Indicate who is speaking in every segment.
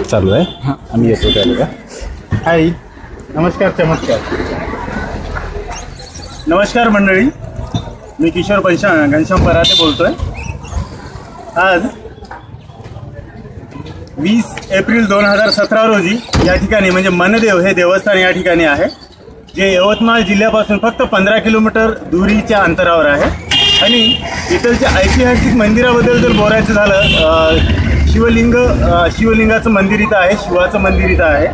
Speaker 1: चालू आहे. आम्ही येतो त्याला. हाय, नमस्कार. चमत्कार. नमस्कार मंडळी, मी किशोर घनश्याम पराते बोलतोय. आज 20 एप्रिल 2017 रोजी या ठिकाणी म्हणजे मनदेव हे देवस्थान या ठिकाणी आहे, जे यवतमाळ जिल्ह्यापासून फक्त 15 किलोमीटर दुरीच्या अंतरावर आहे. आणि इकडच्या ऐतिहासिक मंदिराबद्दल जर बोलायचं झालं, शिवलिंगाचं मंदिर इथं आहे, शिवाचं मंदिर इथं आहे.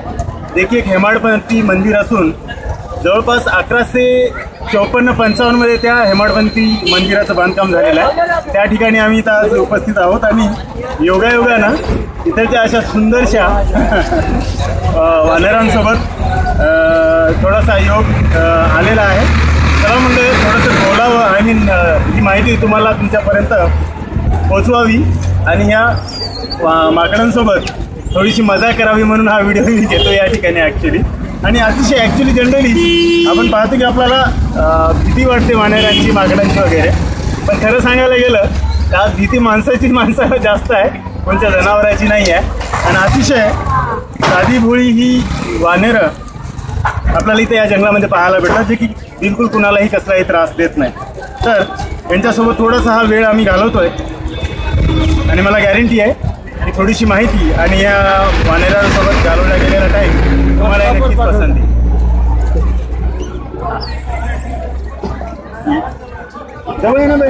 Speaker 1: देखील एक हेमाडपंथी मंदिर असून जवळपास 1154-55 मध्ये त्या हेमाडपंथी मंदिराचं बांधकाम झालेलं आहे. त्या ठिकाणी आम्ही इथं आज उपस्थित आहोत आणि योगायोगानं इथलच्या अशा सुंदरशा वानरांसोबत थोडासा योग आलेला आहे. चला म्हणजे थोडंसं बोलावं, आय मीन ही माहिती तुम्हाला तुमच्यापर्यंत पोचवावी आणि ह्या माकडांसोबत थोडीशी मजा करावी म्हणून हा व्हिडिओ मी घेतो या ठिकाणी ॲक्च्युली. आणि अतिशय ॲक्च्युली जनरली आपण पाहतो की आपल्याला भीती वाटते वानरांची, माकडांची वगैरे. पण खरं सांगायला गेलं तर भीती माणसाला जास्त आहे, कोणत्या जनावरांची नाही आहे. आणि अतिशय साधी भोळी ही वानरं आपल्याला इथे या जंगलामध्ये पाहायला भेटतात, जे की बिलकुल कुणालाही कसलाही त्रास देत नाही. तर त्यांच्यासोबत थोडासा हा वेळ आम्ही घालवतोय आणि मला गॅरंटी आहे की थोडीशी माहिती आणि या वानरांसोबत घालवला गेलेला टाईम तुम्हाला नक्कीच पसंत येईल. जवळ ये ना बाई.